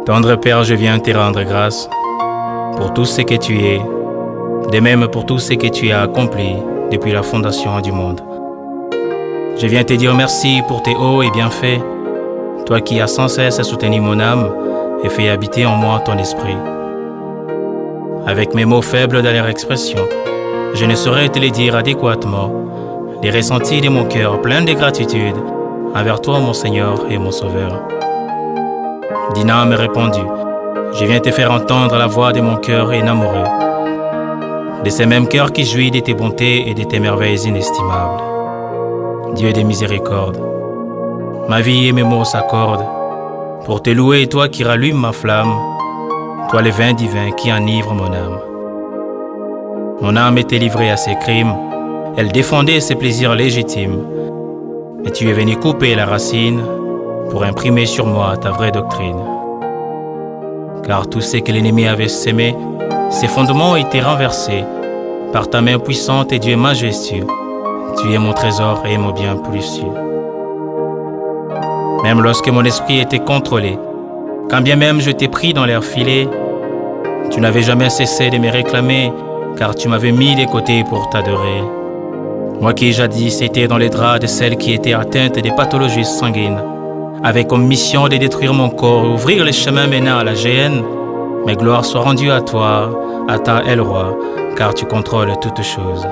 Tendre Père, je viens te rendre grâce pour tout ce que tu es, de même pour tout ce que tu as accompli depuis la fondation du monde. Je viens te dire merci pour tes hauts et bienfaits, toi qui as sans cesse soutenu mon âme et fait habiter en moi ton esprit. Avec mes mots faibles dans leur expression, je ne saurais te les dire adéquatement, les ressentis de mon cœur plein de gratitude envers toi, mon Seigneur et mon Sauveur. Dina me répondit, je viens te faire entendre la voix de mon cœur énamouré, de ce même cœur qui jouit de tes bontés et de tes merveilles inestimables. Dieu de miséricorde, ma vie et mes mots s'accordent pour te louer, toi qui rallumes ma flamme, toi le vin divin qui enivre mon âme. Mon âme était livrée à ses crimes, elle défendait ses plaisirs légitimes, mais tu es venu couper la racine pour imprimer sur moi ta vraie doctrine. Car tout ce que l'ennemi avait sémé, ses fondements étaient renversés par ta main puissante et Dieu majestueux. Tu es mon trésor et mon bien précieux. Même lorsque mon esprit était contrôlé, quand bien même je t'ai pris dans l'air filé, tu n'avais jamais cessé de me réclamer, car tu m'avais mis de côté pour t'adorer. Moi qui jadis étais dans les draps de celle qui était atteinte des pathologies sanguines, avec comme mission de détruire mon corps et ouvrir les chemins menant à la géhenne, mais gloire soit rendue à toi, à ta aile roi, car tu contrôles toutes choses.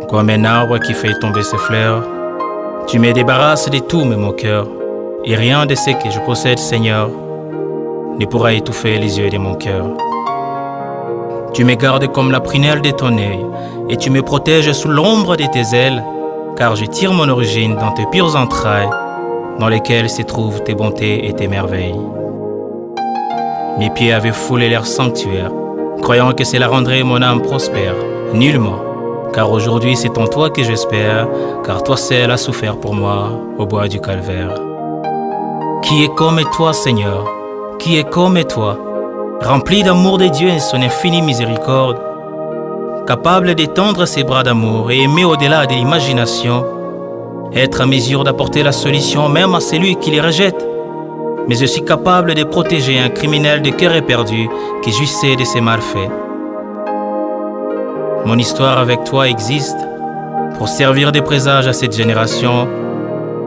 Comme un arbre qui fait tomber ses fleurs, tu me débarrasses de tout, mon cœur, et rien de ce que je possède, Seigneur, ne pourra étouffer les yeux de mon cœur. Tu me gardes comme la prunelle de ton œil, et tu me protèges sous l'ombre de tes ailes, car je tire mon origine dans tes pures entrailles, dans lesquelles se trouvent tes bontés et tes merveilles. Mes pieds avaient foulé l'air sanctuaire, croyant que cela rendrait mon âme prospère. Nullement, car aujourd'hui c'est en toi que j'espère, car toi seul as souffert pour moi au bois du calvaire. Qui est comme toi, Seigneur? Qui est comme toi? Rempli d'amour de Dieu et son infinie miséricorde, capable d'étendre ses bras d'amour et aimer au-delà de l'imagination, être à mesure d'apporter la solution même à celui qui les rejette, mais aussi capable de protéger un criminel de cœur éperdu qui jouissait de ses malfaits. Mon histoire avec toi existe pour servir de présage à cette génération,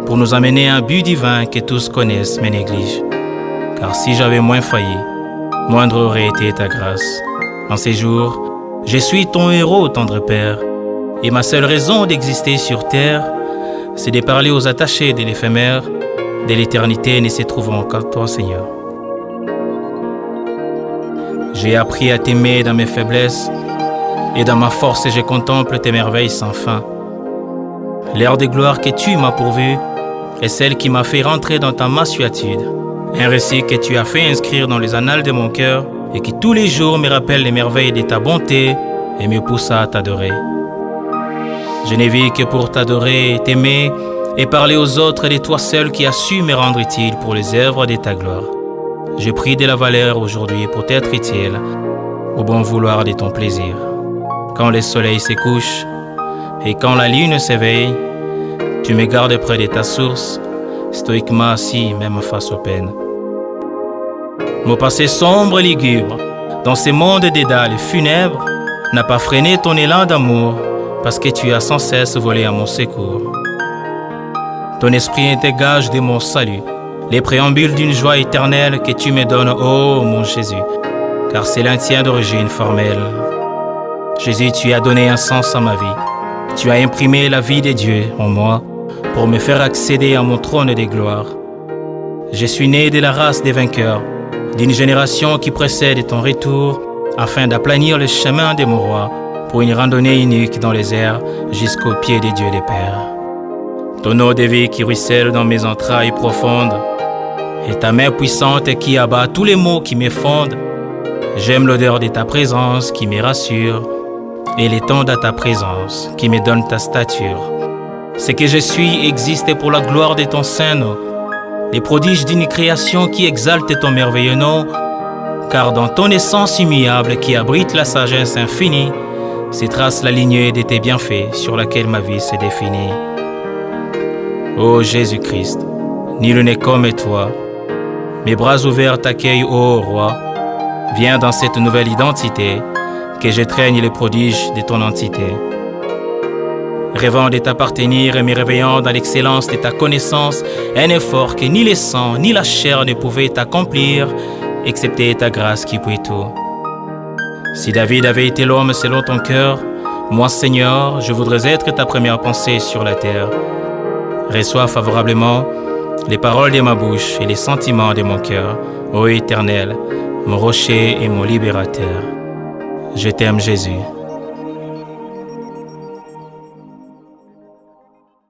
pour nous amener à un but divin que tous connaissent mais négligent. Car si j'avais moins failli, moindre aurait été ta grâce. En ces jours, je suis ton héros, tendre Père, et ma seule raison d'exister sur terre, c'est de parler aux attachés de l'éphémère, de l'éternité ne se trouvant qu'en toi, Seigneur. J'ai appris à t'aimer dans mes faiblesses, et dans ma force je contemple tes merveilles sans fin. L'heure de gloire que tu m'as pourvue est celle qui m'a fait rentrer dans ta mansuétude, un récit que tu as fait inscrire dans les annales de mon cœur et qui tous les jours me rappelle les merveilles de ta bonté et me pousse à t'adorer. Je ne vis que pour t'adorer, t'aimer et parler aux autres de toi seul qui as su me rendre utile pour les œuvres de ta gloire. Je prie de la valeur aujourd'hui pour t'être utile au bon vouloir de ton plaisir. Quand le soleil se couche et quand la lune s'éveille, tu me gardes près de ta source, stoïquement assis même face aux peines. Mon passé sombre et lugubre, dans ces mondes des dalles funèbres, n'a pas freiné ton élan d'amour, parce que tu as sans cesse volé à mon secours. Ton esprit est gage de mon salut, les préambules d'une joie éternelle que tu me donnes, ô mon Jésus, car c'est l'un tien d'origine formelle. Jésus, tu as donné un sens à ma vie. Tu as imprimé la vie de Dieu en moi pour me faire accéder à mon trône de gloire. Je suis né de la race des vainqueurs, d'une génération qui précède ton retour, afin d'aplanir le chemin de mon roi pour une randonnée unique dans les airs jusqu'au pied de Dieu le Père. Ton eau de vie qui ruisselle dans mes entrailles profondes et ta main puissante qui abat tous les maux qui m'effondent. J'aime l'odeur de ta présence qui me rassure et l'étang de ta présence qui me donne ta stature. Ce que je suis existe pour la gloire de ton saint nom, les prodiges d'une création qui exalte ton merveilleux nom, car dans ton essence immuable qui abrite la sagesse infinie, se trace la lignée de tes bienfaits sur laquelle ma vie se définit. Ô Jésus-Christ, nul n'est comme toi, Mes bras ouverts t'accueillent, ô roi. Viens dans cette nouvelle identité, que j'étreigne les prodiges de ton entité. Rêvant de t'appartenir et me réveillant dans l'excellence de ta connaissance, un effort que ni le sang ni la chair ne pouvaient accomplir, excepté ta grâce qui peut tout. Si David avait été l'homme selon ton cœur, moi Seigneur, je voudrais être ta première pensée sur la terre. Reçois favorablement les paroles de ma bouche et les sentiments de mon cœur, ô Éternel, mon rocher et mon libérateur. Je t'aime Jésus.